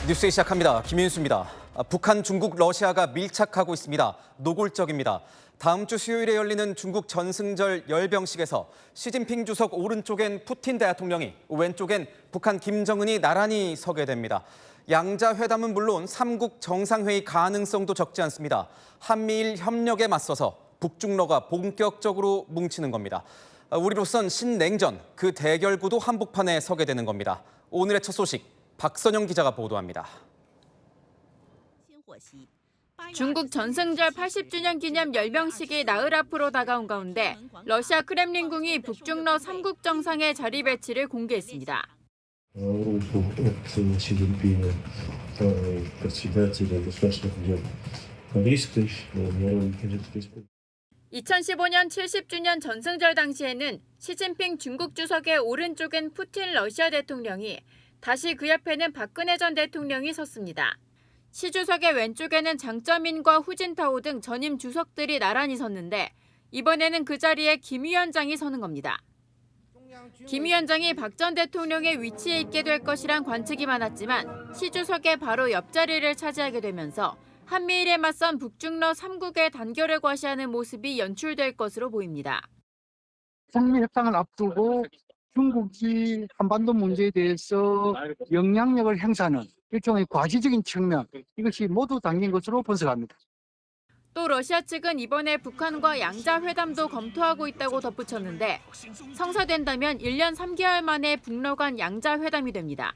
뉴스 시작합니다. 김윤수입니다. 북한, 중국, 러시아가 밀착하고 있습니다. 노골적입니다. 다음 주 수요일에 열리는 중국 전승절 열병식에서 시진핑 주석 오른쪽엔 푸틴 대통령이, 왼쪽엔 북한 김정은이 나란히 서게 됩니다. 양자 회담은 물론 삼국 정상회의 가능성도 적지 않습니다. 한미일 협력에 맞서서 북중러가 본격적으로 뭉치는 겁니다. 우리로선 신냉전, 그 대결 구도 한복판에 서게 되는 겁니다. 오늘의 첫 소식, 박선영 기자가 보도합니다. 중국 전승절 80주년 기념 열병식이 나흘 앞으로 다가온 가운데 러시아 크렘린궁이 북중러 삼국 정상의 자리 배치를 공개했습니다. 2015년 70주년 전승절 당시에는 시진핑 중국 주석의 오른쪽엔 푸틴 러시아 대통령이, 다시 그 옆에는 박근혜 전 대통령이 섰습니다. 시 주석의 왼쪽에는 장쩌민과 후진타오 등 전임 주석들이 나란히 섰는데 이번에는 그 자리에 김 위원장이 서는 겁니다. 김 위원장이 박 전 대통령의 위치에 있게 될 것이란 관측이 많았지만 시 주석의 바로 옆자리를 차지하게 되면서 한미일에 맞선 북중러 3국의 단결을 과시하는 모습이 연출될 것으로 보입니다. 북미 협상을 앞두고 중국이 한반도 문제에 대해서 영향력을 행사하는 일종의 과시적인 측면, 이것이 모두 담긴 것으로 분석합니다. 또 러시아 측은 이번에 북한과 양자 회담도 검토하고 있다고 덧붙였는데 성사된다면 1년 3개월 만에 북러 간 양자 회담이 됩니다.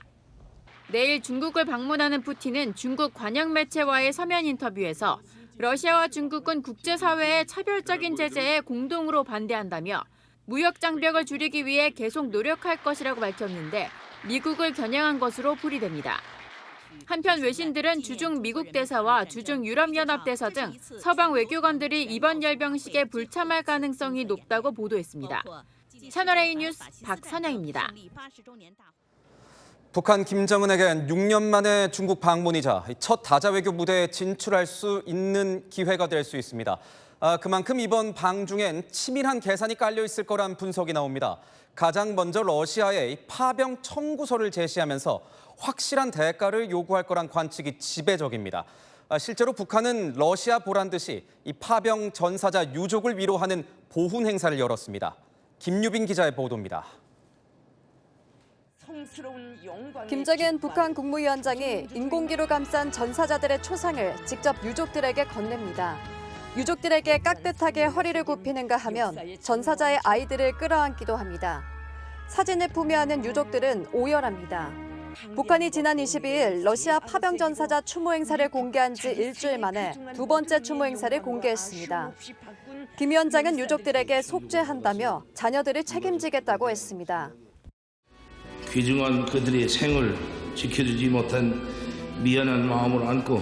내일 중국을 방문하는 푸틴은 중국 관영 매체와의 서면 인터뷰에서 러시아와 중국은 국제사회의 차별적인 제재에 공동으로 반대한다며 무역 장벽을 줄이기 위해 계속 노력할 것이라고 밝혔는데 미국을 겨냥한 것으로 풀이됩니다. 한편 외신들은 주중 미국 대사와 주중 유럽연합 대사 등 서방 외교관들이 이번 열병식에 불참할 가능성이 높다고 보도했습니다. 채널A 뉴스 박선영입니다. 북한 김정은에겐 6년 만에 중국 방문이자 첫 다자 외교 무대에 진출할 수 있는 기회가 될 수 있습니다. 그만큼 이번 방중엔 치밀한 계산이 깔려 있을 거란 분석이 나옵니다. 가장 먼저 러시아의 파병 청구서를 제시하면서 확실한 대가를 요구할 거란 관측이 지배적입니다. 실제로 북한은 러시아 보란 듯이 이 파병 전사자 유족을 위로하는 보훈 행사를 열었습니다. 김유빈 기자의 보도입니다. 김정은 북한 국무위원장이 인공기로 감싼 전사자들의 초상을 직접 유족들에게 건넵니다. 유족들에게 깍듯하게 허리를 굽히는가 하면 전사자의 아이들을 끌어안기도 합니다. 사진을 품여하는 유족들은 오열합니다. 북한이 지난 22일 러시아 파병 전사자 추모 행사를 공개한 지 일주일 만에 두 번째 추모 행사를 공개했습니다. 김 위원장은 유족들에게 속죄한다며 자녀들을 책임지겠다고 했습니다. 귀중한 그들의 생을 지켜주지 못한 미안한 마음을 안고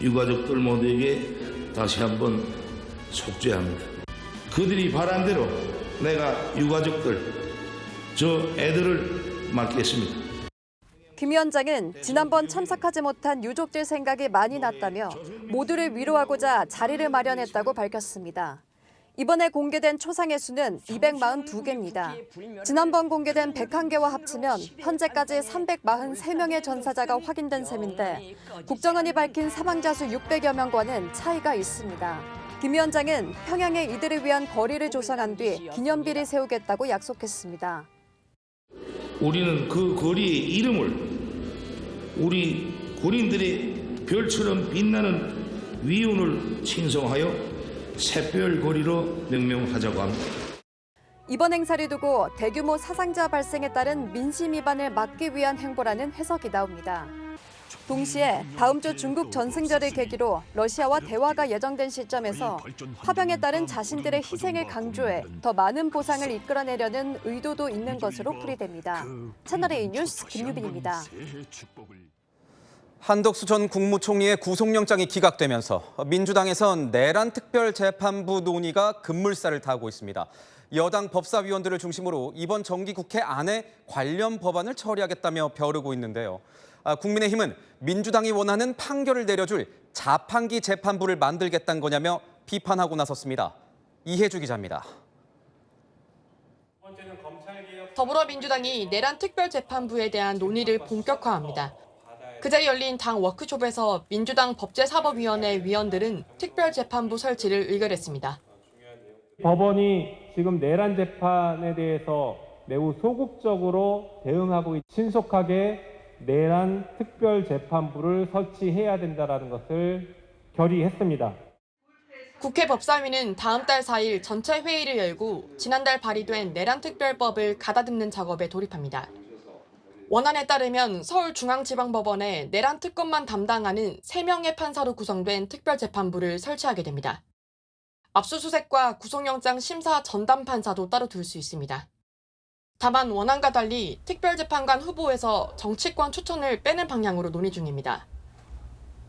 유가족들 모두에게 다시 한번 속죄합니다. 그들이 바란 대로 내가 유가족들, 저 애들을 맡겠습니다. 김 위원장은 지난번 참석하지 못한 유족들 생각이 많이 났다며 모두를 위로하고자 자리를 마련했다고 밝혔습니다. 이번에 공개된 초상의 수는 242개입니다. 지난번 공개된 101개와 합치면 현재까지 343명의 전사자가 확인된 셈인데 국정원이 밝힌 사망자 수 600여 명과는 차이가 있습니다. 김 위원장은 평양에 이들을 위한 거리를 조성한 뒤 기념비를 세우겠다고 약속했습니다. 우리는 그 거리의 이름을 우리 군인들의 별처럼 빛나는 위운을 칭송하여 샛별거리로 명명하자고 합니다. 이번 행사를 두고 대규모 사상자 발생에 따른 민심 위반을 막기 위한 행보라는 해석이 나옵니다. 동시에 다음 주 중국 전승절을 계기로 러시아와 대화가 예정된 시점에서 파병에 따른 자신들의 희생을 강조해 더 많은 보상을 이끌어내려는 의도도 있는 것으로 풀이됩니다. 채널A 뉴스 김유빈입니다. 한덕수 전 국무총리의 구속영장이 기각되면서 민주당에선 내란 특별재판부 논의가 급물살을 타고 있습니다. 여당 법사위원들을 중심으로 이번 정기국회 안에 관련 법안을 처리하겠다며 벼르고 있는데요. 국민의힘은 민주당이 원하는 판결을 내려줄 자판기 재판부를 만들겠다는 거냐며 비판하고 나섰습니다. 이혜주 기자입니다. 더불어민주당이 내란 특별재판부에 대한 논의를 본격화합니다. 그제 열린 당 워크숍에서 민주당 법제사법위원회 위원들은 특별재판부 설치를 의결했습니다. 법원이 지금 내란 재판에 대해서 매우 소극적으로 대응하고 신속하게 내란 특별재판부를 설치해야 된다는 것을 결의했습니다. 국회 법사위는 다음 달 4일 전체 회의를 열고 지난달 발의된 내란특별법을 가다듬는 작업에 돌입합니다. 원안에 따르면 서울중앙지방법원에 내란 특검만 담당하는 3명의 판사로 구성된 특별재판부를 설치하게 됩니다. 압수수색과 구속영장 심사 전담 판사도 따로 둘 수 있습니다. 다만 원안과 달리 특별재판관 후보에서 정치권 추천을 빼는 방향으로 논의 중입니다.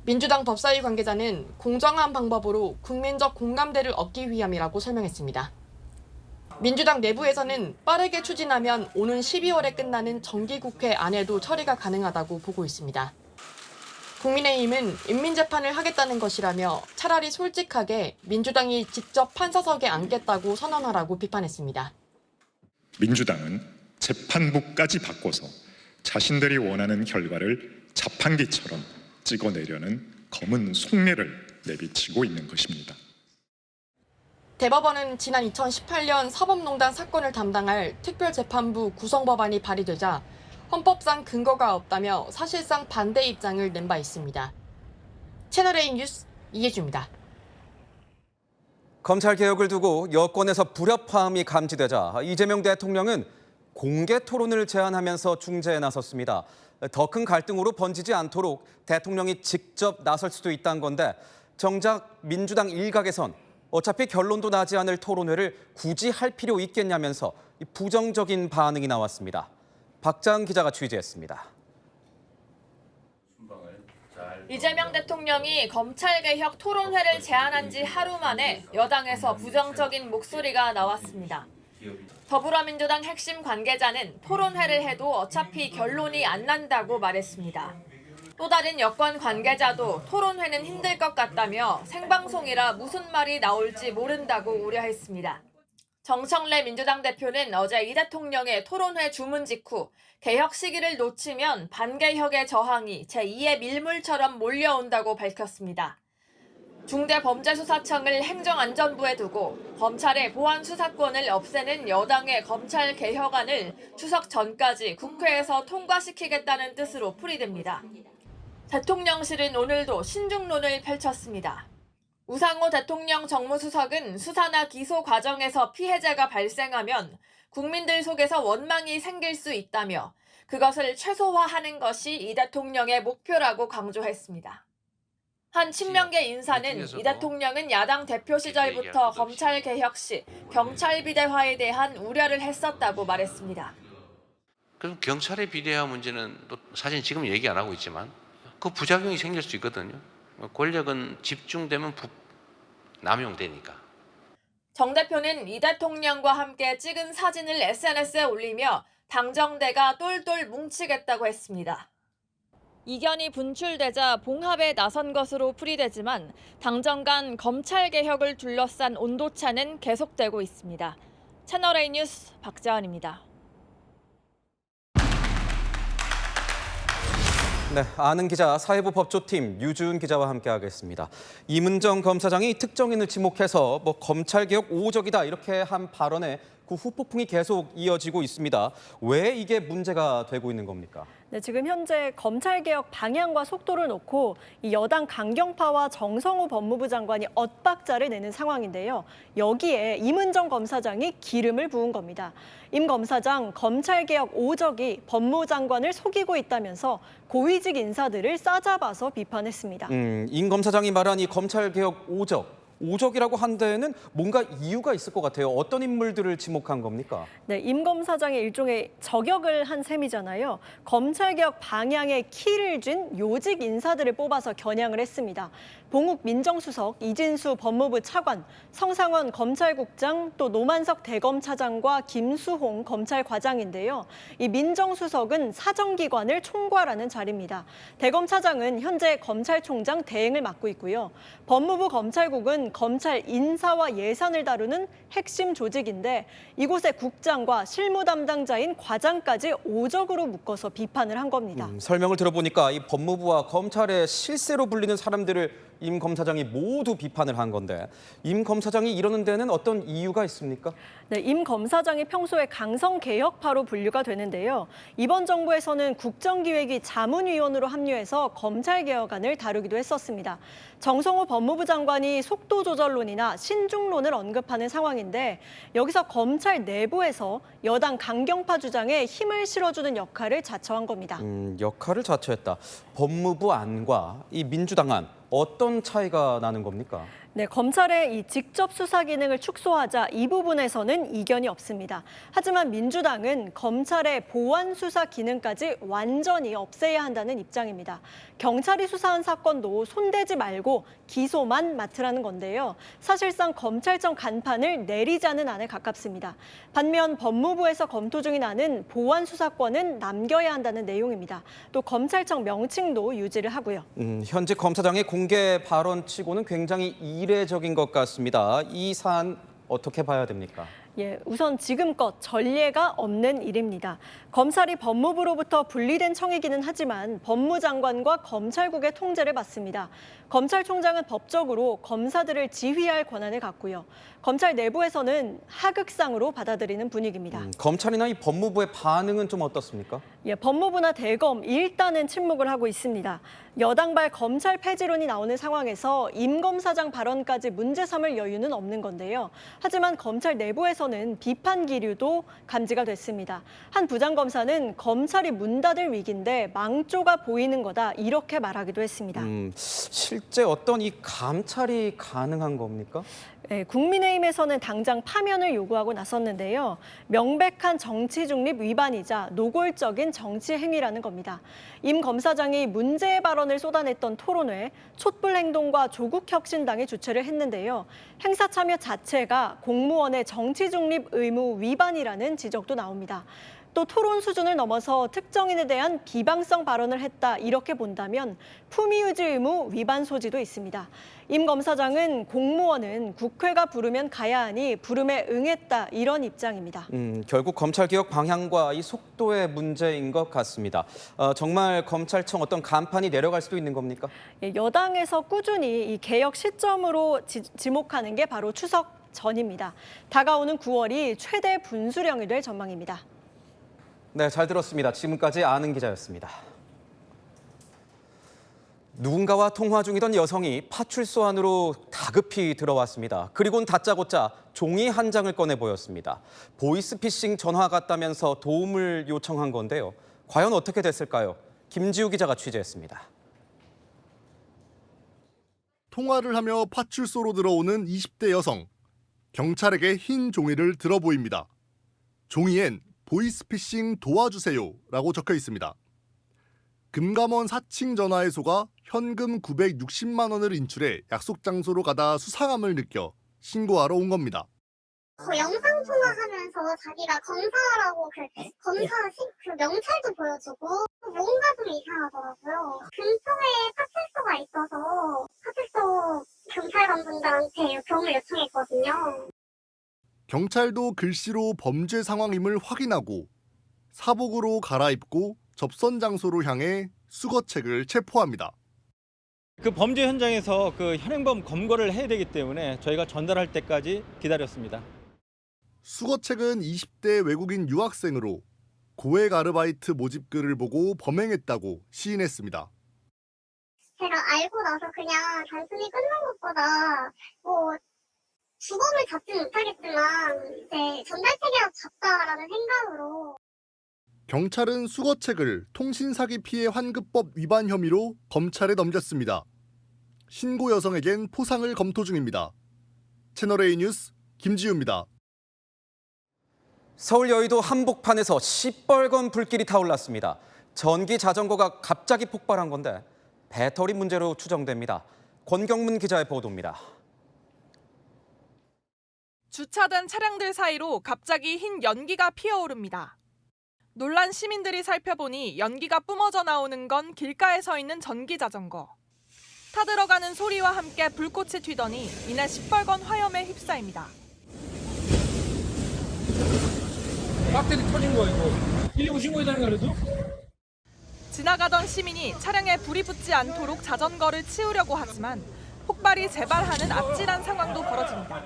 민주당 법사위 관계자는 공정한 방법으로 국민적 공감대를 얻기 위함이라고 설명했습니다. 민주당 내부에서는 빠르게 추진하면 오는 12월에 끝나는 정기국회 안에도 처리가 가능하다고 보고 있습니다. 국민의힘은 인민재판을 하겠다는 것이라며 차라리 솔직하게 민주당이 직접 판사석에 앉겠다고 선언하라고 비판했습니다. 민주당은 재판부까지 바꿔서 자신들이 원하는 결과를 자판기처럼 찍어내려는 검은 속내를 내비치고 있는 것입니다. 대법원은 지난 2018년 사법농단 사건을 담당할 특별재판부 구성법안이 발의되자 헌법상 근거가 없다며 사실상 반대 입장을 낸 바 있습니다. 채널A 뉴스 이혜주입니다. 검찰 개혁을 두고 여권에서 불협화음이 감지되자 이재명 대통령은 공개 토론을 제안하면서 중재에 나섰습니다. 더 큰 갈등으로 번지지 않도록 대통령이 직접 나설 수도 있다는 건데 정작 민주당 일각에선 어차피 결론도 나지 않을 토론회를 굳이 할 필요 있겠냐면서 부정적인 반응이 나왔습니다. 박자은 기자가 취재했습니다. 이재명 대통령이 검찰개혁 토론회를 제안한 지 하루 만에 여당에서 부정적인 목소리가 나왔습니다. 더불어민주당 핵심 관계자는 토론회를 해도 어차피 결론이 안 난다고 말했습니다. 또 다른 여권 관계자도 토론회는 힘들 것 같다며 생방송이라 무슨 말이 나올지 모른다고 우려했습니다. 정청래 민주당 대표는 어제 이 대통령의 토론회 주문 직후 개혁 시기를 놓치면 반개혁의 저항이 제2의 밀물처럼 몰려온다고 밝혔습니다. 중대범죄수사청을 행정안전부에 두고 검찰의 보안수사권을 없애는 여당의 검찰 개혁안을 추석 전까지 국회에서 통과시키겠다는 뜻으로 풀이됩니다. 대통령실은 오늘도 신중론을 펼쳤습니다. 우상호 대통령 정무수석은 수사나 기소 과정에서 피해자가 발생하면 국민들 속에서 원망이 생길 수 있다며 그것을 최소화하는 것이 이 대통령의 목표라고 강조했습니다. 한 친명계 인사는 이 대통령은 야당 대표 시절부터 검찰 개혁 시 경찰 비대화에 대한 우려를 했었다고 말했습니다. 그럼 경찰의 비대화 문제는 또 사실 지금 얘기 안 하고 있지만 그 부작용이 생길 수 있거든요. 권력은 집중되면 남용되니까. 정 대표는 이 대통령과 함께 찍은 사진을 SNS에 올리며 당정대가 똘똘 뭉치겠다고 했습니다. 이견이 분출되자 봉합에 나선 것으로 풀이되지만 당정 간 검찰 개혁을 둘러싼 온도차는 계속되고 있습니다. 채널A 뉴스 박자은입니다. 네, 아는 기자 사회부 법조팀 유주은 기자와 함께하겠습니다. 이문정 검사장이 특정인을 지목해서 검찰개혁 오적이다 이렇게 한 발언에 그 후폭풍이 계속 이어지고 있습니다. 왜 이게 문제가 되고 있는 겁니까? 네, 지금 현재 검찰개혁 방향과 속도를 놓고 이 여당 강경파와 정성호 법무부 장관이 엇박자를 내는 상황인데요. 여기에 이문정 검사장이 기름을 부은 겁니다. 임 검사장 검찰개혁 오적이 법무부 장관을 속이고 있다면서 고위직 인사들을 싸잡아서 비판했습니다. 임 검사장이 말한 이 검찰개혁 오적이라고 한 데에는 뭔가 이유가 있을 것 같아요. 어떤 인물들을 지목한 겁니까? 네, 임 검사장의 일종의 저격을 한 셈이잖아요. 검찰개혁 방향에 키를 쥔 요직 인사들을 뽑아서 겨냥을 했습니다. 봉욱 민정수석, 이진수 법무부 차관, 성상원 검찰국장, 또 노만석 대검차장과 김수홍 검찰과장인데요. 이 민정수석은 사정기관을 총괄하는 자리입니다. 대검차장은 현재 검찰총장 대행을 맡고 있고요. 법무부 검찰국은 검찰 인사와 예산을 다루는 핵심 조직인데 이곳의 국장과 실무 담당자인 과장까지 오적으로 묶어서 비판을 한 겁니다. 설명을 들어보니까 이 법무부와 검찰의 실세로 불리는 사람들을 임 검사장이 모두 비판을 한 건데 임 검사장이 이러는 데는 어떤 이유가 있습니까? 네, 임 검사장이 평소에 강성 개혁파로 분류가 되는데요. 이번 정부에서는 국정기획위 자문위원으로 합류해서 검찰 개혁안을 다루기도 했었습니다. 정성호 법무부 장관이 속도 조절론이나 신중론을 언급하는 상황인데 여기서 검찰 내부에서 여당 강경파 주장에 힘을 실어주는 역할을 자처한 겁니다. 역할을 자처했다. 법무부 안과 이 민주당 안 어떤 차이가 나는 겁니까? 네, 검찰의 이 직접 수사 기능을 축소하자 이 부분에서는 이견이 없습니다. 하지만 민주당은 검찰의 보완 수사 기능까지 완전히 없애야 한다는 입장입니다. 경찰이 수사한 사건도 손대지 말고 기소만 맡으라는 건데요. 사실상 검찰청 간판을 내리자는 안에 가깝습니다. 반면 법무부에서 검토 중인 안은 보완 수사권은 남겨야 한다는 내용입니다. 또 검찰청 명칭도 유지를 하고요. 현직 검사장의 공개 발언치고는 굉장히 이례적인 것 같습니다. 이 사안 어떻게 봐야 됩니까? 예, 우선 지금껏 전례가 없는 일입니다. 검찰이 법무부로부터 분리된 청이기는 하지만 법무장관과 검찰국의 통제를 받습니다. 검찰총장은 법적으로 검사들을 지휘할 권한을 갖고요. 검찰 내부에서는 하극상으로 받아들이는 분위기입니다. 검찰이나 이 법무부의 반응은 좀 어떻습니까? 예, 법무부나 대검 일단은 침묵을 하고 있습니다. 여당발 검찰 폐지론이 나오는 상황에서 임 검사장 발언까지 문제 삼을 여유는 없는 건데요. 하지만 검찰 내부에서는 비판 기류도 감지가 됐습니다. 한 부장검사는 검찰이 문 닫을 위기인데 망조가 보이는 거다 이렇게 말하기도 했습니다. 실제 어떤 이 감찰이 가능한 겁니까? 네, 국민의힘에서는 당장 파면을 요구하고 나섰는데요. 명백한 정치 중립 위반이자 노골적인 정치 행위라는 겁니다. 임 검사장이 문제의 발언을 쏟아냈던 토론회, 촛불 행동과 조국혁신당이 주최를 했는데요. 행사 참여 자체가 공무원의 정치 중립 의무 위반이라는 지적도 나옵니다. 또 토론 수준을 넘어서 특정인에 대한 비방성 발언을 했다 이렇게 본다면 품위유지 의무 위반 소지도 있습니다. 임 검사장은 공무원은 국회가 부르면 가야 하니 부름에 응했다 이런 입장입니다. 결국 검찰개혁 방향과 이 속도의 문제인 것 같습니다. 정말 검찰청 어떤 간판이 내려갈 수도 있는 겁니까? 예, 여당에서 꾸준히 이 개혁 시점으로 지목하는 게 바로 추석 전입니다. 다가오는 9월이 최대 분수령이 될 전망입니다. 네, 잘 들었습니다. 지금까지 아는 기자였습니다. 누군가와 통화 중이던 여성이 파출소 안으로 다급히 들어왔습니다. 그리고는 다짜고짜 종이 한 장을 꺼내 보였습니다. 보이스피싱 전화 같다면서 도움을 요청한 건데요. 과연 어떻게 됐을까요? 김지우 기자가 취재했습니다. 통화를 하며 파출소로 들어오는 20대 여성. 경찰에게 흰 종이를 들어 보입니다. 종이엔 보이스피싱 도와주세요라고 적혀 있습니다. 금감원 4층 전화해소가 현금 960만 원을 인출해 약속 장소로 가다 수상함을 느껴 신고하러 온 겁니다. 영상 통화하면서 자기가 검사라고 그 명찰도 보여주고 뭔가 좀 이상하더라고요. 근처에 파출소가 있어서 파출소 경찰관분들한테 도움을 요청했거든요. 경찰도 글씨로 범죄 상황임을 확인하고 사복으로 갈아입고 접선 장소로 향해 수거책을 체포합니다. 그 범죄 현장에서 그 현행범 검거를 해야 되기 때문에 저희가 전달할 때까지 기다렸습니다. 수거책은 20대 외국인 유학생으로 고액 아르바이트 모집글을 보고 범행했다고 시인했습니다. 제가 알고 나서 그냥 단순히 끝난 것보다 주범을 잡지 못하겠지만 이제 전달책이라도 잡자라는 생각으로. 경찰은 수거책을 통신사기 피해 환급법 위반 혐의로 검찰에 넘겼습니다. 신고 여성에겐 포상을 검토 중입니다. 채널A 뉴스 김지우입니다. 서울 여의도 한복판에서 시뻘건 불길이 타올랐습니다. 전기 자전거가 갑자기 폭발한 건데 배터리 문제로 추정됩니다. 권경문 기자의 보도입니다. 주차된 차량들 사이로 갑자기 흰 연기가 피어오릅니다. 놀란 시민들이 살펴보니 연기가 뿜어져 나오는 건 길가에 서 있는 전기 자전거. 타들어가는 소리와 함께 불꽃이 튀더니 이내 시뻘건 화염에 휩싸입니다. 배터리 터진 거 이거. 119 신고해달라는 거죠? 지나가던 시민이 차량에 불이 붙지 않도록 자전거를 치우려고 하지만 폭발이 재발하는 아찔한 상황도 벌어집니다.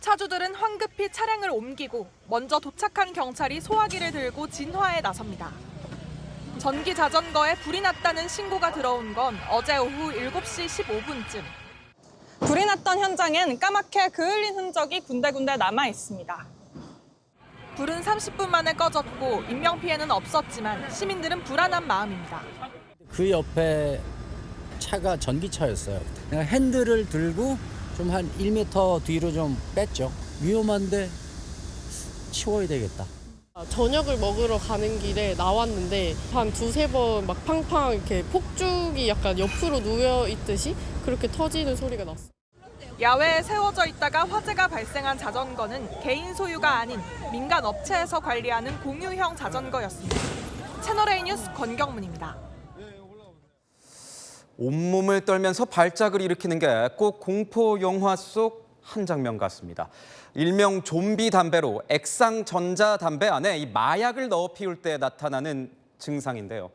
차주들은 황급히 차량을 옮기고 먼저 도착한 경찰이 소화기를 들고 진화에 나섭니다. 전기 자전거에 불이 났다는 신고가 들어온 건 어제 오후 7시 15분쯤. 불이 났던 현장엔 까맣게 그을린 흔적이 군데군데 남아 있습니다. 불은 30분 만에 꺼졌고 인명피해는 없었지만 시민들은 불안한 마음입니다. 그 옆에 차가 전기차였어요. 내가 핸들을 들고 좀 한 1m 뒤로 좀 뺐죠. 위험한데 치워야 되겠다. 저녁을 먹으러 가는 길에 나왔는데 한 2-3번 막 팡팡 이렇게 폭죽이 약간 옆으로 누워 있듯이 그렇게 터지는 소리가 났어요. 야외에 세워져 있다가 화재가 발생한 자전거는 개인 소유가 아닌 민간 업체에서 관리하는 공유형 자전거였습니다. 채널A 뉴스 권경문입니다. 온몸을 떨면서 발작을 일으키는 게 꼭 공포 영화 속 한 장면 같습니다. 일명 좀비 담배로 액상 전자 담배 안에 이 마약을 넣어 피울 때 나타나는 증상인데요.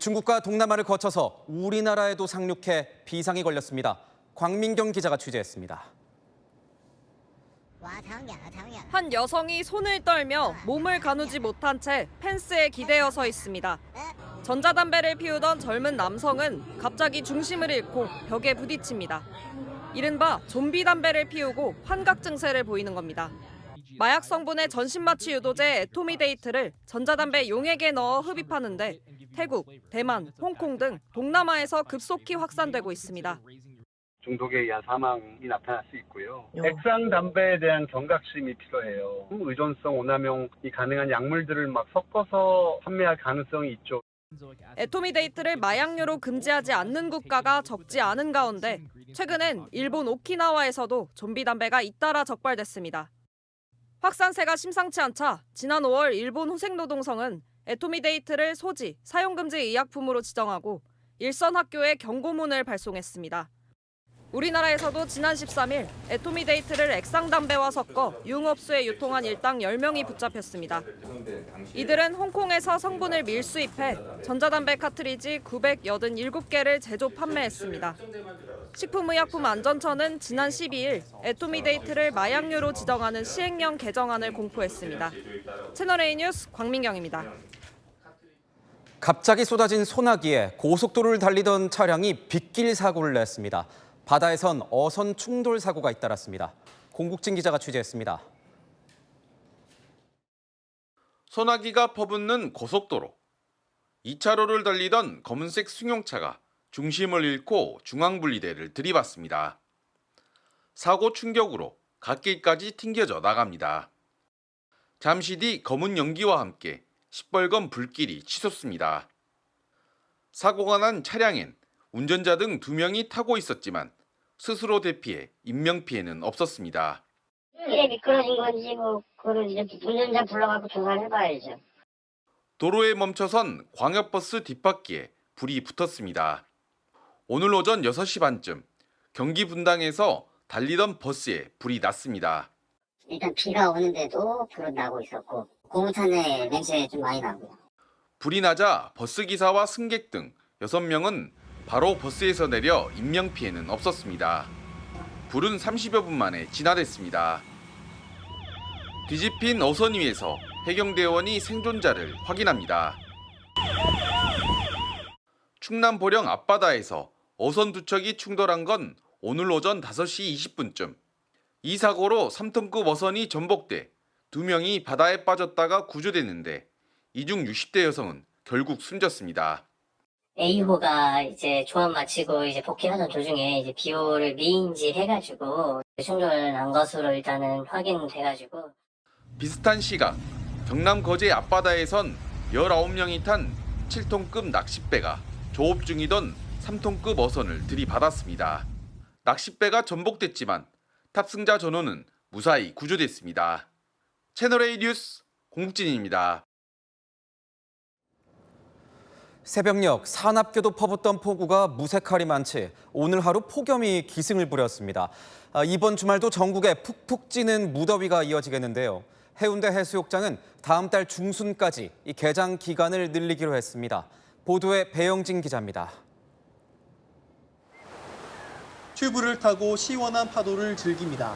중국과 동남아를 거쳐서 우리나라에도 상륙해 비상이 걸렸습니다. 광민경 기자가 취재했습니다. 한 여성이 손을 떨며 몸을 가누지 못한 채 펜스에 기대어 서 있습니다. 전자담배를 피우던 젊은 남성은 갑자기 중심을 잃고 벽에 부딪힙니다. 이른바 좀비 담배를 피우고 환각 증세를 보이는 겁니다. 마약 성분의 전신마취 유도제 에토미데이트를 전자담배 용액에 넣어 흡입하는데 태국, 대만, 홍콩 등 동남아에서 급속히 확산되고 있습니다. 중독에 의한 사망이 나타날 수 있고요. 액상 담배에 대한 경각심이 필요해요. 의존성 오남용이 가능한 약물들을 막 섞어서 판매할 가능성이 있죠. 에토미데이트를 마약류로 금지하지 않는 국가가 적지 않은 가운데 최근엔 일본 오키나와에서도 좀비 담배가 잇따라 적발됐습니다. 확산세가 심상치 않자 지난 5월 일본 호생노동성은 에토미데이트를 소지, 사용금지 의약품으로 지정하고 일선 학교에 경고문을 발송했습니다. 우리나라에서도 지난 13일 에토미데이트를 액상담배와 섞어 유흥업소에 유통한 일당 10명이 붙잡혔습니다. 이들은 홍콩에서 성분을 밀수입해 전자담배 카트리지 987개를 제조 판매했습니다. 식품의약품안전처는 지난 12일 에토미데이트를 마약류로 지정하는 시행령 개정안을 공포했습니다. 채널A 뉴스 광민경입니다. 갑자기 쏟아진 소나기에 고속도로를 달리던 차량이 빗길 사고를 냈습니다. 바다에선 어선 충돌 사고가 잇따랐습니다. 공국진 기자가 취재했습니다. 소나기가 퍼붓는 고속도로. 2차로를 달리던 검은색 승용차가 중심을 잃고 중앙분리대를 들이받습니다. 사고 충격으로 갓길까지 튕겨져 나갑니다. 잠시 뒤 검은 연기와 함께 시뻘건 불길이 치솟습니다. 사고가 난 차량엔 운전자 등 2명이 타고 있었지만 스스로 대피해 인명피해는 없었습니다. 이래 미끄러진 건지 그걸 이제 운전자 불러가고 조사해봐야죠. 도로에 멈춰선 광역버스 뒷바퀴에 불이 붙었습니다. 오늘 오전 6시 반쯤 경기 분당에서 달리던 버스에 불이 났습니다. 일단 비가 오는데도 불은 나고 있었고 고무탄에 냄새 좀 많이 나고요. 불이 나자 버스기사와 승객 등 6명은 바로 버스에서 내려 인명피해는 없었습니다. 불은 30여 분 만에 진화됐습니다. 뒤집힌 어선 위에서 해경대원이 생존자를 확인합니다. 충남 보령 앞바다에서 어선 두 척이 충돌한 건 오늘 오전 5시 20분쯤. 이 사고로 3톤급 어선이 전복돼 2명이 바다에 빠졌다가 구조됐는데 이 중 60대 여성은 결국 숨졌습니다. A호가 이제 조업 마치고 이제 복귀하던 도중에 이제 비호를 미인지 해가지고 충돌한 것으로 일단은 확인돼가지고. 비슷한 시각 경남 거제 앞바다에선 19명이 탄 7톤급 낚싯배가 조업 중이던 3톤급 어선을 들이받았습니다. 낚싯배가 전복됐지만 탑승자 전원은 무사히 구조됐습니다. 채널A 뉴스 공국진입니다. 새벽녘 산악교도 퍼붓던 폭우가 무색할이 많지 오늘 하루 폭염이 기승을 부렸습니다. 이번 주말도 전국에 푹푹 찌는 무더위가 이어지겠는데요. 해운대 해수욕장은 다음 달 중순까지 이 개장 기간을 늘리기로 했습니다. 보도에 배영진 기자입니다. 튜브를 타고 시원한 파도를 즐깁니다.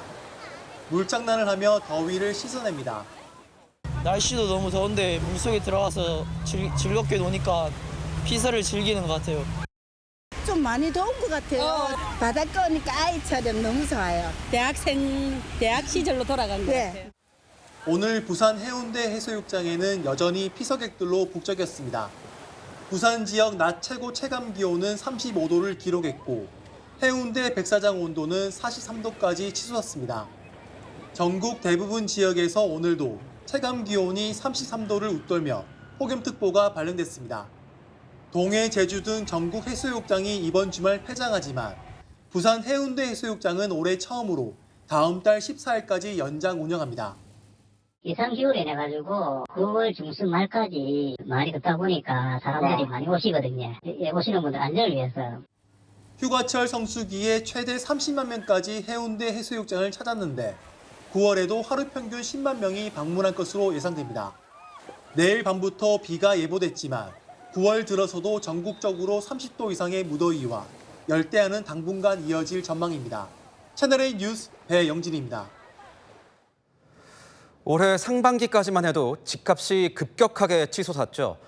물장난을 하며 더위를 씻어냅니다. 날씨도 너무 더운데 물속에 들어가서 즐겁게 노니까 피서를 즐기는 것 같아요. 좀 많이 더운 것 같아요. 바닷가 오니까 아이처럼 너무 좋아요. 대학 시절로 돌아간 것 같아요. 오늘 부산 해운대 해수욕장에는 여전히 피서객들로 북적였습니다. 부산 지역 낮 최고 체감 기온은 35도를 기록했고 해운대 백사장 온도는 43도까지 치솟았습니다. 전국 대부분 지역에서 오늘도 체감 기온이 33도를 웃돌며 폭염특보가 발령됐습니다. 동해, 제주 등 전국 해수욕장이 이번 주말 폐장하지만 부산 해운대 해수욕장은 올해 처음으로 다음 달 14일까지 연장 운영합니다. 예상기온이 내가지고 9월 중순 말까지 많이 덥다 보니까 사람들이 많이 오시거든요. 오시는 분들 안전을 위해서. 휴가철 성수기에 최대 30만 명까지 해운대 해수욕장을 찾았는데 9월에도 하루 평균 10만 명이 방문할 것으로 예상됩니다. 내일 밤부터 비가 예보됐지만 9월 들어서도 전국적으로 30도 이상의 무더위와 열대야는 당분간 이어질 전망입니다. 채널A 뉴스 배영진입니다. 올해 상반기까지만 해도 집값이 급격하게 치솟았죠.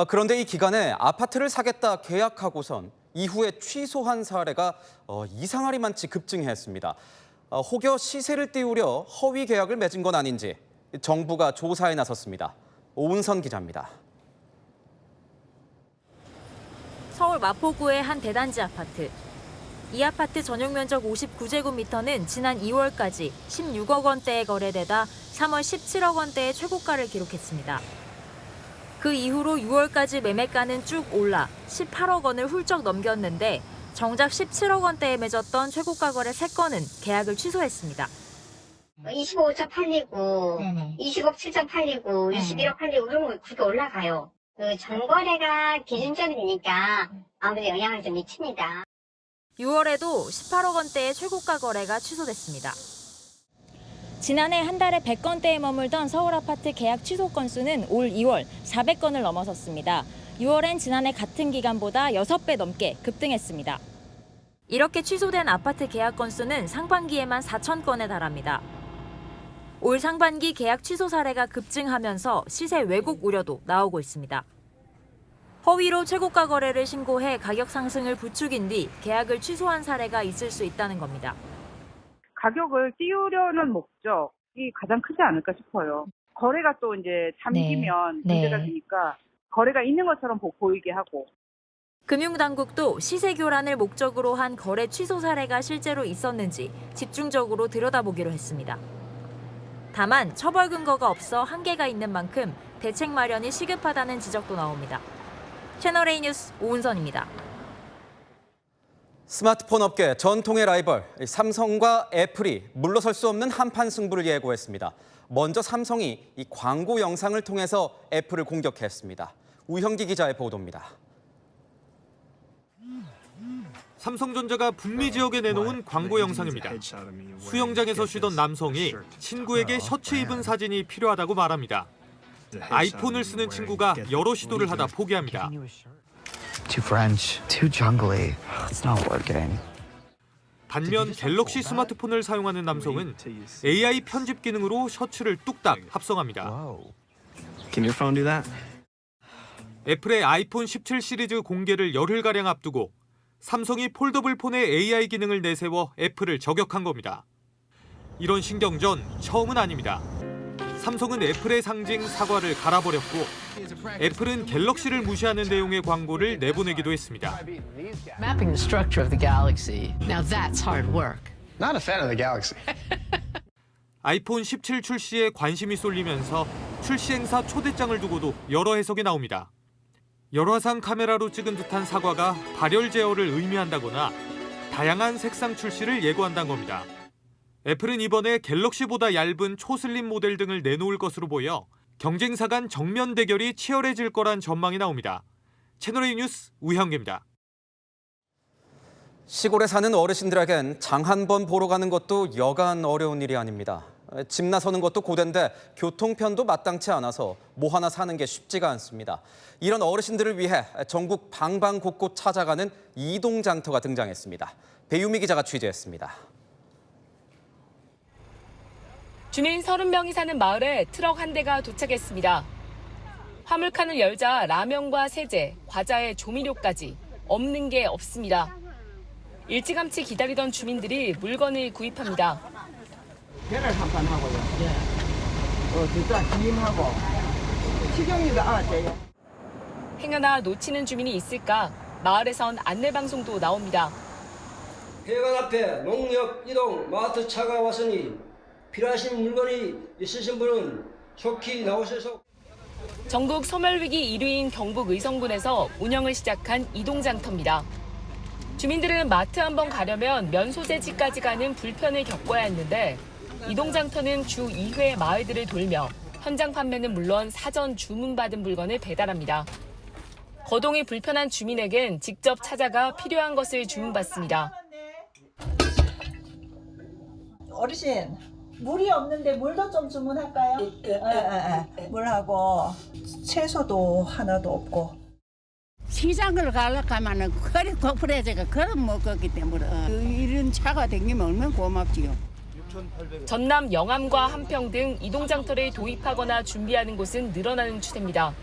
그런데 이 기간에 아파트를 사겠다 계약하고선 이후에 취소한 사례가 이상하리 많지 급증했습니다. 혹여 시세를 띄우려 허위 계약을 맺은 건 아닌지 정부가 조사에 나섰습니다. 오은선 기자입니다. 서울 마포구의 한 대단지 아파트. 이 아파트 전용 면적 59제곱미터는 지난 2월까지 16억 원대에 거래되다 3월 17억 원대의 최고가를 기록했습니다. 그 이후로 6월까지 매매가는 쭉 올라 18억 원을 훌쩍 넘겼는데 정작 17억 원대에 맺었던 최고가 거래 3건은 계약을 취소했습니다. 25억 팔리고 20억 7천 팔리고 21억 팔리고 그러면 그게 올라가요. 그 전거래가 기준점이니까 아무래도 영향을 좀 미칩니다. 6월에도 18억 원대의 최고가 거래가 취소됐습니다. 지난해 한 달에 100건대에 머물던 서울 아파트 계약 취소 건수는 올 2월 400건을 넘어섰습니다. 6월엔 지난해 같은 기간보다 6배 넘게 급등했습니다. 이렇게 취소된 아파트 계약 건수는 상반기에만 4,000건에 달합니다. 올 상반기 계약 취소 사례가 급증하면서 시세 왜곡 우려도 나오고 있습니다. 허위로 최고가 거래를 신고해 가격 상승을 부추긴 뒤 계약을 취소한 사례가 있을 수 있다는 겁니다. 가격을 띄우려는 목적이 가장 크지 않을까 싶어요. 거래가 또 이제 잠기면 문제가 되니까 거래가 있는 것처럼 보이게 하고. 금융당국도 시세 교란을 목적으로 한 거래 취소 사례가 실제로 있었는지 집중적으로 들여다보기로 했습니다. 다만 처벌 근거가 없어 한계가 있는 만큼 대책 마련이 시급하다는 지적도 나옵니다. 채널A 뉴스 오은선입니다. 스마트폰 업계 전통의 라이벌 삼성과 애플이 물러설 수 없는 한판 승부를 예고했습니다. 먼저 삼성이 이 광고 영상을 통해서 애플을 공격했습니다. 우형기 기자의 보도입니다. 삼성전자가 북미 지역에 내놓은 광고 영상입니다. 수영장에서 쉬던 남성이 친구에게 셔츠 입은 사진이 필요하다고 말합니다. 아이폰을 쓰는 친구가 여러 시도를 하다 포기합니다. Too French, too jungly. It's not working. 반면 갤럭시 스마트폰을 사용하는 남성은 AI 편집 기능으로 셔츠를 뚝딱 합성합니다. Can your phone do that? 애플의 아이폰 17 시리즈 공개를 열흘가량 앞두고 삼성이 폴더블 폰에 AI 기능을 내세워 애플을 저격한 겁니다. 이런 신경전 처음은 아닙니다. 삼성은 애플의 상징 사과를 갈아버렸고 애플은 갤럭시를 무시하는 내용의 광고를 내보내기도 했습니다. Mapping the structure of the galaxy. Now that's hard work. Not a fan of the galaxy. 아이폰 17 출시에 관심이 쏠리면서 출시 행사 초대장을 두고도 여러 해석이 나옵니다. 열화상 카메라로 찍은 듯한 사과가 발열 제어를 의미한다거나 다양한 색상 출시를 예고한다는 겁니다. 애플은 이번에 갤럭시보다 얇은 초슬림 모델 등을 내놓을 것으로 보여 경쟁사 간 정면 대결이 치열해질 거란 전망이 나옵니다. 채널A 뉴스 우형기입니다. 시골에 사는 어르신들에겐 장 한 번 보러 가는 것도 여간 어려운 일이 아닙니다. 집 나서는 것도 고된데 교통편도 마땅치 않아서 뭐 하나 사는 게 쉽지가 않습니다. 이런 어르신들을 위해 전국 방방곳곳 찾아가는 이동장터가 등장했습니다. 배유미 기자가 취재했습니다. 주민 30명이 사는 마을에 트럭 한 대가 도착했습니다. 화물칸을 열자 라면과 세제, 과자에 조미료까지 없는 게 없습니다. 일찌감치 기다리던 주민들이 물건을 구입합니다. 계란 한 판 하고요. 김하고 식용유가 나왔대요. 행여나 놓치는 주민이 있을까 마을에선 안내방송도 나옵니다. 회관 앞에 농협 이동 마트 차가 왔으니 필요하신 물건이 있으신 분은 속히 나오셔서. 전국 소멸위기 1위인 경북 의성군에서 운영을 시작한 이동장터입니다. 주민들은 마트 한번 가려면 면소재지까지 가는 불편을 겪어야 했는데 이동장터는 주 2회 마을들을 돌며 현장 판매는 물론 사전 주문받은 물건을 배달합니다. 거동이 불편한 주민에겐 직접 찾아가 필요한 것을 주문받습니다. 어르신, 물이 없는데 물도 좀 주문할까요? 물하고 채소도 하나도 없고. 시장을 가려고 하면은 그리 고프레제가 그런 먹었기 때문에 이런 차가 댕기면 얼마나 고맙지요. 전남 영암과 함평 등 이동장터를 도입하거나 준비하는 곳은 늘어나는 추세입니다.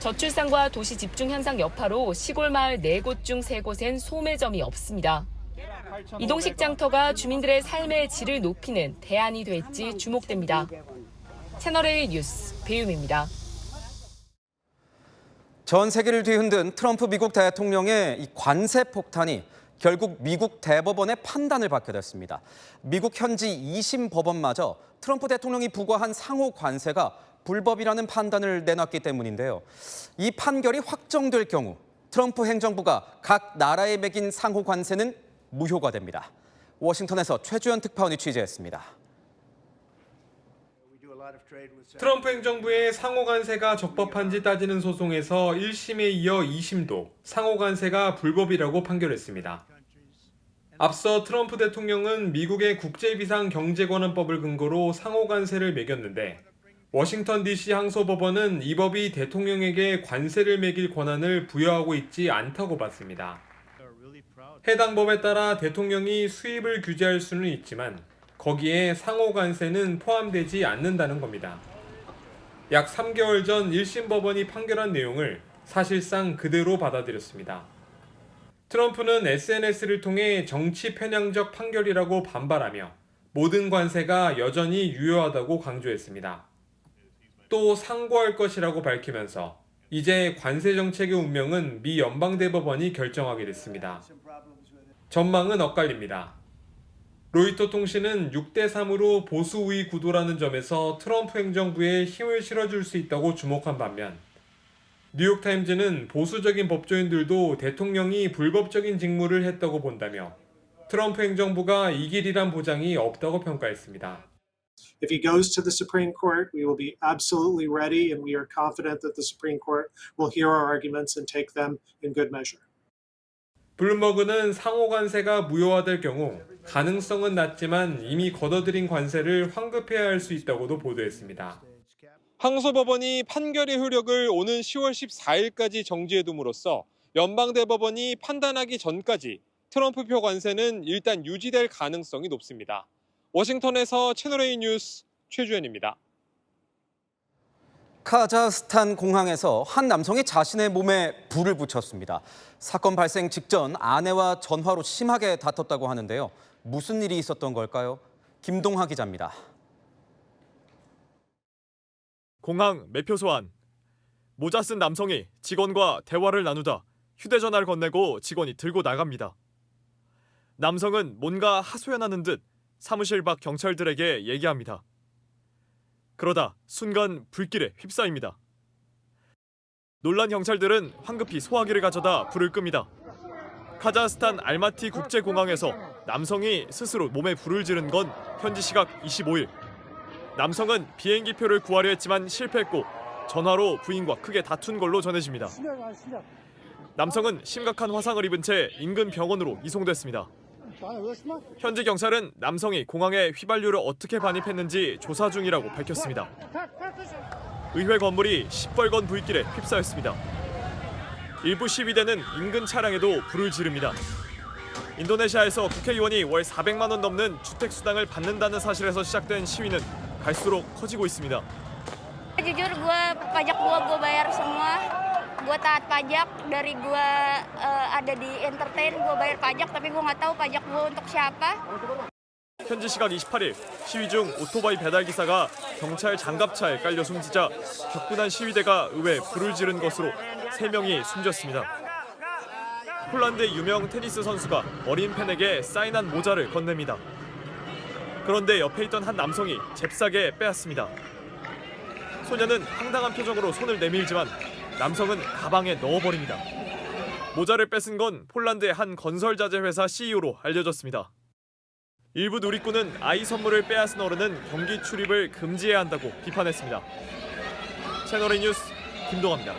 저출산과 도시 집중 현상 여파로 시골 마을 4곳 중 3곳엔 소매점이 없습니다. 이동식 장터가 주민들의 삶의 질을 높이는 대안이 될지 주목됩니다. 채널A 뉴스 배유미입니다. 전 세계를 뒤흔든 트럼프 미국 대통령의 이 관세 폭탄이 결국 미국 대법원의 판단을 받게 됐습니다. 미국 현지 2심 법원마저 트럼프 대통령이 부과한 상호 관세가 불법이라는 판단을 내놨기 때문인데요. 이 판결이 확정될 경우 트럼프 행정부가 각 나라에 매긴 상호 관세는 무효가 됩니다. 워싱턴에서 최주연 특파원이 취재했습니다. 트럼프 행정부의 상호관세가 적법한지 따지는 소송에서 1심에 이어 2심도 상호관세가 불법이라고 판결했습니다. 앞서 트럼프 대통령은 미국의 국제비상경제권한법을 근거로 상호관세를 매겼는데 워싱턴 DC 항소법원은 이 법이 대통령에게 관세를 매길 권한을 부여하고 있지 않다고 봤습니다. 해당 법에 따라 대통령이 수입을 규제할 수는 있지만 거기에 상호관세는 포함되지 않는다는 겁니다. 약 3개월 전 1심 법원이 판결한 내용을 사실상 그대로 받아들였습니다. 트럼프는 SNS를 통해 정치 편향적 판결이라고 반발하며 모든 관세가 여전히 유효하다고 강조했습니다. 또 상고할 것이라고 밝히면서 이제 관세 정책의 운명은 미 연방대법원이 결정하게 됐습니다. 전망은 엇갈립니다. 로이터 통신은 6대3으로 보수 우위 구도라는 점에서 트럼프 행정부에 힘을 실어줄 수 있다고 주목한 반면 뉴욕타임즈는 보수적인 법조인들도 대통령이 불법적인 직무를 했다고 본다며 트럼프 행정부가 이 길이란 보장이 없다고 평가했습니다. If he goes to the Supreme Court, we will be absolutely ready and we are confident that the Supreme Court will hear our arguments and take them in good measure. 블룸버그는 상호관세가 무효화될 경우 가능성은 낮지만 이미 걷어들인 관세를 환급해야 할 수 있다고도 보도했습니다. 항소법원이 판결의 효력을 오는 10월 14일까지 정지해둠으로써 연방대법원이 판단하기 전까지 트럼프표 관세는 일단 유지될 가능성이 높습니다. 워싱턴에서 채널A 뉴스 최주연입니다. 카자흐스탄 공항에서 한 남성이 자신의 몸에 불을 붙였습니다. 사건 발생 직전 아내와 전화로 심하게 다퉜다고 하는데요. 무슨 일이 있었던 걸까요? 김동하 기자입니다. 공항 매표소 안. 모자 쓴 남성이 직원과 대화를 나누다 휴대전화를 건네고 직원이 들고 나갑니다. 남성은 뭔가 하소연하는 듯 사무실 밖 경찰들에게 얘기합니다. 그러다 순간 불길에 휩싸입니다. 놀란 경찰들은 황급히 소화기를 가져다 불을 끕니다. 카자흐스탄 알마티 국제공항에서 남성이 스스로 몸에 불을 지른 건 현지 시각 25일. 남성은 비행기표를 구하려 했지만 실패했고 전화로 부인과 크게 다툰 걸로 전해집니다. 남성은 심각한 화상을 입은 채 인근 병원으로 이송됐습니다. 현지 경찰은 남성이 공항에 휘발유를 어떻게 반입했는지 조사 중이라고 밝혔습니다. 의회 건물이 시뻘건 불길에 휩싸였습니다. 일부 시위대는 인근 차량에도 불을 지릅니다. 인도네시아에서 국회의원이 월 400만 원 넘는 주택수당을 받는다는 사실에서 시작된 시위는 갈수록 커지고 있습니다. Jujur gue pajak gue bayar semua. Gue taat pajak dari gue ada di entertain gue bayar pajak tapi gue nggak tahu pajak gue untuk siapa. 현지 시각 28일 시위 중 오토바이 배달 기사가 경찰 장갑차에 깔려 숨지자 격분한 시위대가 의회에 불을 지른 것으로 3명이 숨졌습니다. 폴란드 유명 테니스 선수가 어린 팬에게 사인한 모자를 건넵니다. 그런데 옆에 있던 한 남성이 잽싸게 빼앗습니다. 소녀는 황당한 표정으로 손을 내밀지만 남성은 가방에 넣어버립니다. 모자를 뺏은 건 폴란드의 한 건설자재 회사 CEO로 알려졌습니다. 일부 누리꾼은 아이 선물을 빼앗은 어른은 경기 출입을 금지해야 한다고 비판했습니다. 채널A 뉴스 김동아입니다.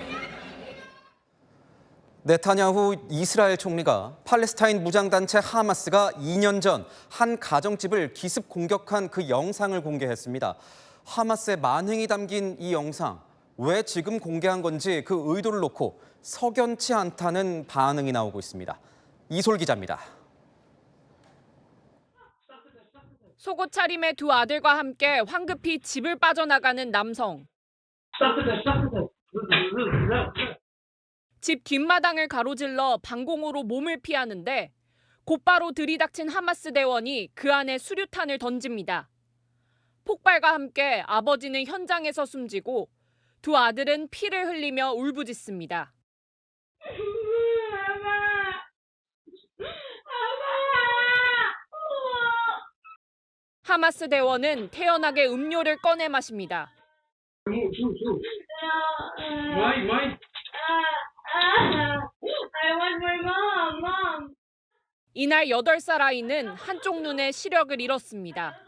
네타냐후 이스라엘 총리가 팔레스타인 무장단체 하마스가 2년 전 한 가정집을 기습 공격한 그 영상을 공개했습니다. 하마스의 만행이 담긴 이 영상, 왜 지금 공개한 건지 그 의도를 놓고 석연치 않다는 반응이 나오고 있습니다. 이솔 기자입니다. 속옷 차림의 두 아들과 함께 황급히 집을 빠져나가는 남성. 집 뒷마당을 가로질러 방공호로 몸을 피하는데 곧바로 들이닥친 하마스 대원이 그 안에 수류탄을 던집니다. 폭발과 함께 아버지는 현장에서 숨지고 두 아들은 피를 흘리며 울부짖습니다. 하마스 대원은 태연하게 음료를 꺼내 마십니다. 이날 8살 아이는 한쪽 눈에 시력을 잃었습니다.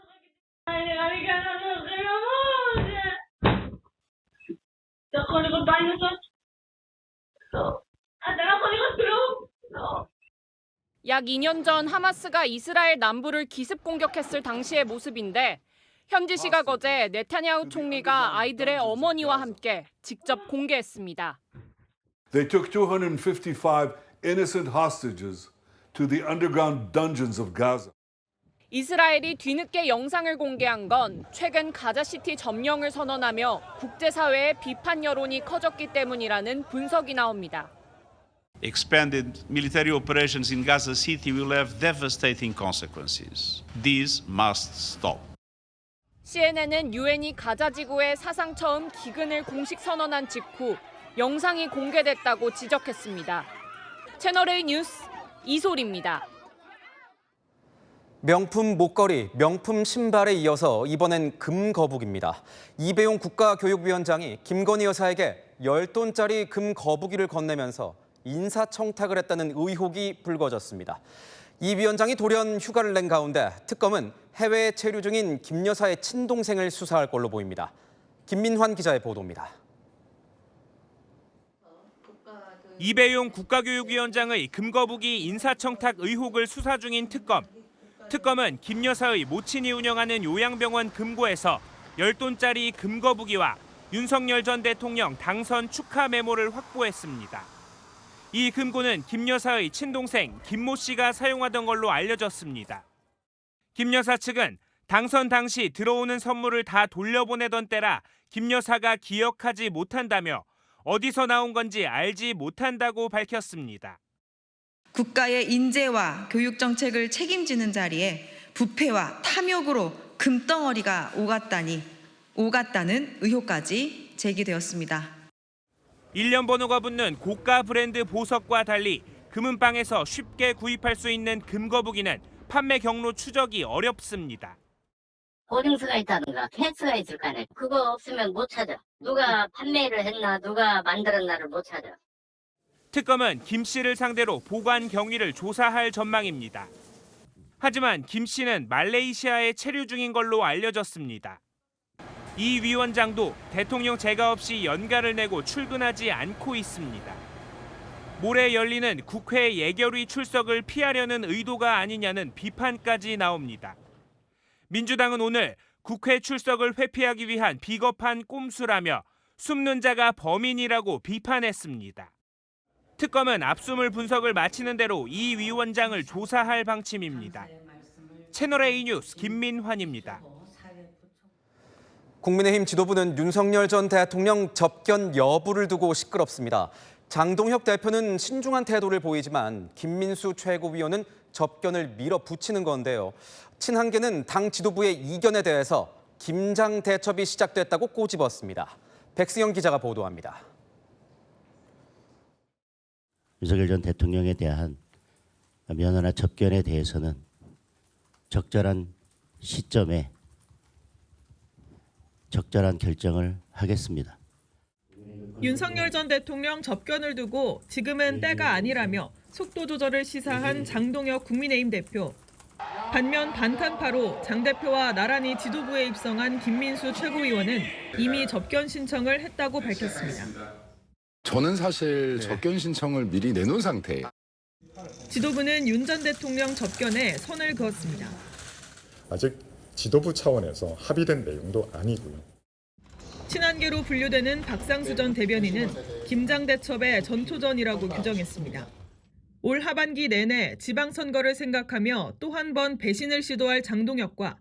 약 2년 전 하마스가 이스라엘 남부를 기습 공격했을 당시의 모습인데 현지 시각 어제 네타냐후 총리가 아이들의 어머니와 함께 직접 공개했습니다. They took 255 innocent hostages to the underground dungeons of Gaza. 이스라엘이 뒤늦게 영상을 공개한 건 최근 가자시티 점령을 선언하며 국제사회의 비판 여론이 커졌기 때문이라는 분석이 나옵니다. Expanded military operations in Gaza City will have devastating consequences. These must stop. CNN은 유엔이 가자 지구에 사상 처음 기근을 공식 선언한 직후 영상이 공개됐다고 지적했습니다. 채널A 뉴스 이솔입니다. 명품 목걸이, 명품 신발에 이어서 이번엔 금 거북입니다. 이배용 국가교육위원장이 김건희 여사에게 10돈짜리 금 거북이를 건네면서 인사청탁을 했다는 의혹이 불거졌습니다. 이 위원장이 돌연 휴가를 낸 가운데 특검은 해외에 체류 중인 김 여사의 친동생을 수사할 걸로 보입니다. 김민환 기자의 보도입니다. 이배용 국가교육위원장의 금거북이 인사청탁 의혹을 수사 중인 특검. 특검은 김 여사의 모친이 운영하는 요양병원 금고에서 10돈짜리 금거북이와 윤석열 전 대통령 당선 축하 메모를 확보했습니다. 이 금고는 김 여사의 친동생 김모 씨가 사용하던 걸로 알려졌습니다. 김 여사 측은 당선 당시 들어오는 선물을 다 돌려보내던 때라 김 여사가 기억하지 못한다며 어디서 나온 건지 알지 못한다고 밝혔습니다. 국가의 인재와 교육 정책을 책임지는 자리에 부패와 탐욕으로 금덩어리가 오갔다는 의혹까지 제기되었습니다. 1년 번호가 붙는 고가 브랜드 보석과 달리 금은방에서 쉽게 구입할 수 있는 금거북이는 판매 경로 추적이 어렵습니다. 호딩수가 있다든가 캔스가 있을 거 아니에요. 그거 없으면 못 찾아. 누가 판매를 했나 누가 만들었나를 못 찾아. 특검은 김 씨를 상대로 보관 경위를 조사할 전망입니다. 하지만 김 씨는 말레이시아에 체류 중인 걸로 알려졌습니다. 이 위원장도 대통령 제가 없이 연가를 내고 출근하지 않고 있습니다. 모레 열리는 국회 예결위 출석을 피하려는 의도가 아니냐는 비판까지 나옵니다. 민주당은 오늘 국회 출석을 회피하기 위한 비겁한 꼼수라며 숨는 자가 범인이라고 비판했습니다. 특검은 압수물 분석을 마치는 대로 이 위원장을 조사할 방침입니다. 채널A 뉴스 김민환입니다. 국민의힘 지도부는 윤석열 전 대통령 접견 여부를 두고 시끄럽습니다. 장동혁 대표는 신중한 태도를 보이지만 김민수 최고위원은 접견을 밀어붙이는 건데요. 친한계는 당 지도부의 이견에 대해서 김장 대첩이 시작됐다고 꼬집었습니다. 백승현 기자가 보도합니다. 윤석열 전 대통령에 대한 면허나 접견에 대해서는 적절한 시점에 적절한 결정을 하겠습니다. 윤석열 전 대통령 접견을 두고 지금은 때가 아니라며 속도 조절을 시사한 장동혁 국민의힘 대표. 반면 반탄파로 장 대표와 나란히 지도부에 입성한 김민수 최고위원은 이미 접견 신청을 했다고 밝혔습니다. 저는 사실 접견 신청을 미리 내놓은 상태예요. 지도부는 윤 전 대통령 접견에 선을 그었습니다. 아직 지도부 차원에서 합의된 내용도 아니고요. 친한계로 분류되는 박상수 전 대변인은 김장대첩의 전초전이라고 규정했습니다. 올 하반기 내내 지방선거를 생각하며 또 한 번 배신을 시도할 장동혁과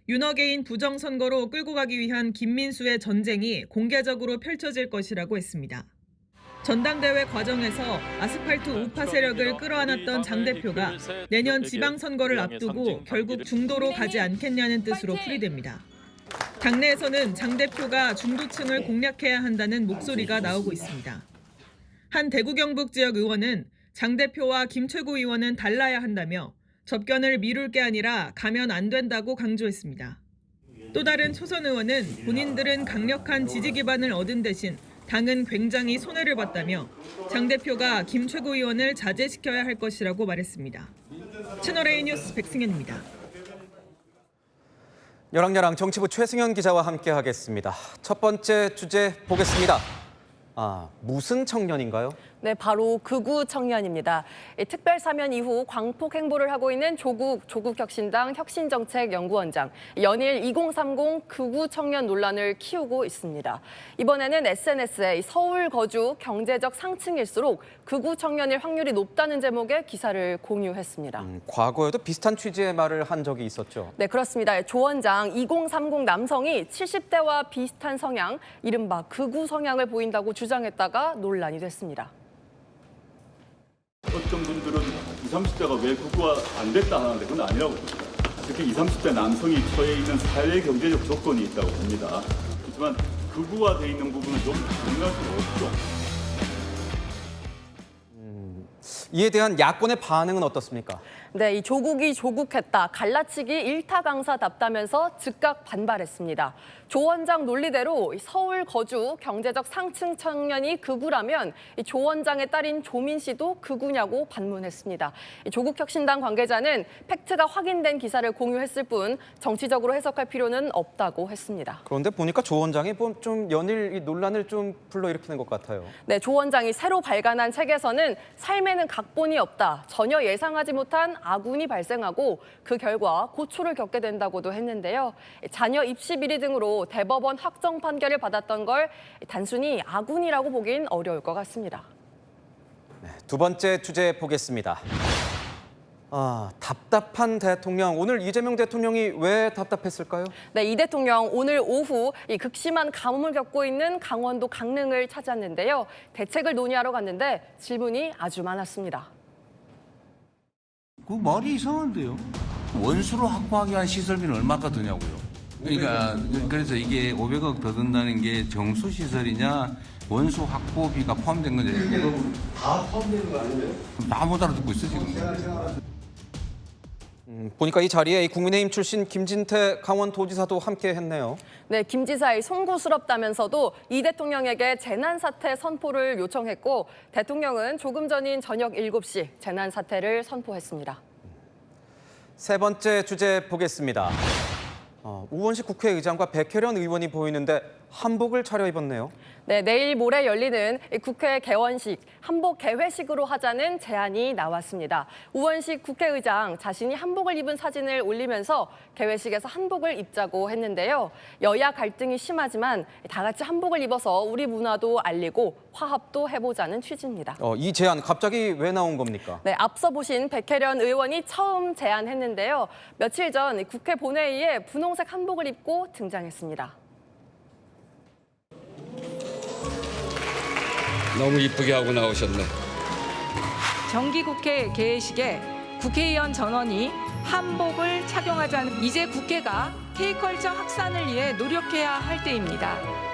윤어게인 부정선거로 끌고 가기 위한 김민수의 전쟁이 공개적으로 펼쳐질 것이라고 했습니다. 전당대회 과정에서 아스팔트 우파 세력을 끌어안았던 장 대표가 내년 지방선거를 앞두고 결국 중도로 가지 않겠냐는 뜻으로 풀이됩니다. 당내에서는 장 대표가 중도층을 공략해야 한다는 목소리가 나오고 있습니다. 한 대구 경북 지역 의원은 장 대표와 김 최고위원은 달라야 한다며 접견을 미룰 게 아니라 가면 안 된다고 강조했습니다. 또 다른 초선 의원은 본인들은 강력한 지지 기반을 얻은 대신 당은 굉장히 손해를 봤다며 장 대표가 김 최고위원을 자제시켜야 할 것이라고 말했습니다. 채널A 뉴스 백승현입니다. 열왕열왕 정치부 최승현 기자와 함께하겠습니다. 첫 번째 주제 보겠습니다. 무슨 청년인가요? 네, 바로 극우 청년입니다. 특별 사면 이후 광폭 행보를 하고 있는 조국혁신당 혁신정책연구원장, 연일 2030 극우 청년 논란을 키우고 있습니다. 이번에는 SNS에 서울 거주 경제적 상층일수록 극우 청년일 확률이 높다는 제목의 기사를 공유했습니다. 과거에도 비슷한 취지의 말을 한 적이 있었죠. 네, 그렇습니다. 조 원장 2030 남성이 70대와 비슷한 성향, 이른바 극우 성향을 보인다고 주장했다가 논란이 됐습니다. 어떤 분들은 20, 30대가 왜 극우화 안 됐다 하는데 그건 아니라고 봅니다. 특히 20, 30대 남성이 처해 있는 사회 경제적 조건이 있다고 봅니다. 하지만 극우화돼 있는 부분은 좀 공유할 수가 없죠. 이에 대한 야권의 반응은 어떻습니까? 네, 이 조국이 조국했다, 갈라치기 일타강사답다면서 즉각 반발했습니다. 조 원장 논리대로 서울 거주 경제적 상층 청년이 극우라면 조 원장의 딸인 조민 씨도 극우냐고 반문했습니다. 조국혁신당 관계자는 팩트가 확인된 기사를 공유했을 뿐 정치적으로 해석할 필요는 없다고 했습니다. 그런데 보니까 조 원장이 좀 연일 이 논란을 좀 불러일으키는 것 같아요. 네, 조 원장이 새로 발간한 책에서는 삶에는 각본이 없다, 전혀 예상하지 못한 아군이 발생하고 그 결과 고초를 겪게 된다고도 했는데요. 자녀 입시 비리 등으로 대법원 확정 판결을 받았던 걸 단순히 아군이라고 보긴 어려울 것 같습니다. 네, 두 번째 주제 보겠습니다. 답답한 대통령. 오늘 이재명 대통령이 왜 답답했을까요? 네, 이 대통령 오늘 오후 이 극심한 가뭄을 겪고 있는 강원도 강릉을 찾았는데요. 대책을 논의하러 갔는데 질문이 아주 많았습니다. 그 말이 이상한데요. 원수로 확보하기 위한 시설비는 얼마가 드냐고요. 그러니까 그래서 이게 500억 더 든다는 게 정수 시설이냐 원수 확보비가 포함된 거냐. 다 포함되는 거 아니에요? 다 못 알아듣고 있어 지금. 보니까 이 자리에 국민의힘 출신 김진태 강원도지사도 함께했네요. 네, 김 지사의 송구스럽다면서도 이 대통령에게 재난사태 선포를 요청했고 대통령은 조금 전인 저녁 7시 재난사태를 선포했습니다. 세 번째 주제 보겠습니다. 우원식 국회의장과 백혜련 의원이 보이는데 한복을 차려입었네요. 네, 내일 모레 열리는 국회 개원식, 한복 개회식으로 하자는 제안이 나왔습니다. 우원식 국회의장 자신이 한복을 입은 사진을 올리면서 개회식에서 한복을 입자고 했는데요. 여야 갈등이 심하지만 다 같이 한복을 입어서 우리 문화도 알리고 화합도 해보자는 취지입니다. 이 제안 갑자기 왜 나온 겁니까? 네, 앞서 보신 백혜련 의원이 처음 제안했는데요. 며칠 전 국회 본회의에 분홍색 한복을 입고 등장했습니다. 너무 이쁘게 하고 나오셨네. 정기국회 개회식에 국회의원 전원이 한복을 착용하자는 이제 국회가 K컬처 확산을 위해 노력해야 할 때입니다.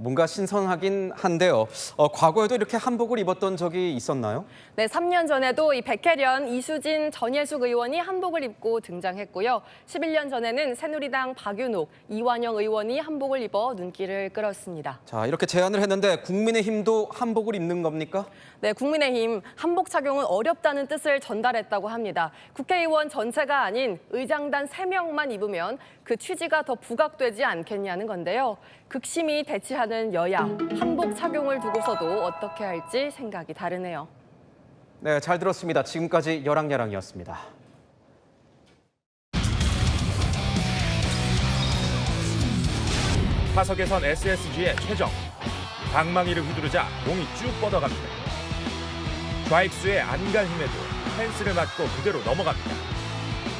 뭔가 신선하긴 한데요. 과거에도 이렇게 한복을 입었던 적이 있었나요? 네, 3년 전에도 이 백혜련, 이수진, 전예숙 의원이 한복을 입고 등장했고요. 11년 전에는 새누리당 박윤옥, 이완영 의원이 한복을 입어 눈길을 끌었습니다. 자, 이렇게 제안을 했는데 국민의힘도 한복을 입는 겁니까? 네, 국민의힘 한복 착용은 어렵다는 뜻을 전달했다고 합니다. 국회의원 전체가 아닌 의장단 3명만 입으면 그 취지가 더 부각되지 않겠냐는 건데요. 극심히 대치하는 여야, 한복 착용을 두고서도 어떻게 할지 생각이 다르네요. 네, 잘 들었습니다. 지금까지 여랑야랑이었습니다. 타석에선 SSG의 최정. 방망이를 휘두르자 공이 쭉 뻗어갑니다. 좌익수의 안갈힘에도 펜스를 맞고 그대로 넘어갑니다.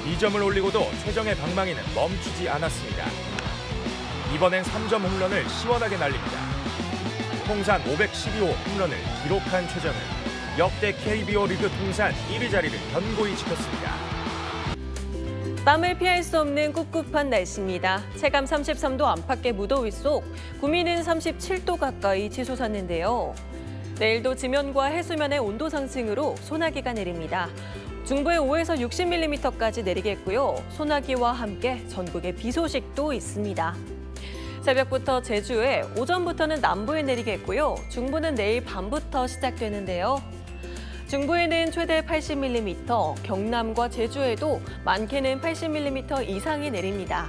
2점을 올리고도 최정의 방망이는 멈추지 않았습니다. 이번엔 3점 홈런을 시원하게 날립니다. 통산 512호 홈런을 기록한 최정은 역대 KBO 리그 통산 1위 자리를 견고히 지켰습니다. 땀을 피할 수 없는 꿉꿉한 날씨입니다. 체감 33도 안팎의 무더위 속 구미는 37도 가까이 치솟았는데요. 내일도 지면과 해수면의 온도 상승으로 소나기가 내립니다. 중부에 5에서 60mm까지 내리겠고요. 소나기와 함께 전국에 비 소식도 있습니다. 새벽부터 제주에, 오전부터는 남부에 내리겠고요. 중부는 내일 밤부터 시작되는데요. 중부에는 최대 80mm, 경남과 제주에도 많게는 80mm 이상이 내립니다.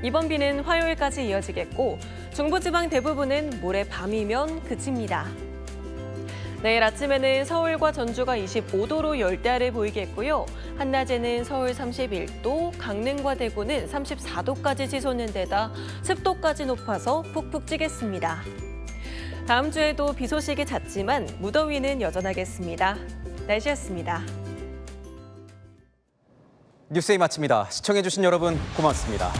이번 비는 화요일까지 이어지겠고 중부지방 대부분은 모레 밤이면 그칩니다. 내일 아침에는 서울과 전주가 25도로 열대야를 보이겠고요. 한낮에는 서울 31도, 강릉과 대구는 34도까지 치솟는 데다 습도까지 높아서 푹푹 찌겠습니다. 다음 주에도 비 소식이 잦지만 무더위는 여전하겠습니다. 날씨였습니다. 뉴스에이 마칩니다. 시청해주신 여러분 고맙습니다.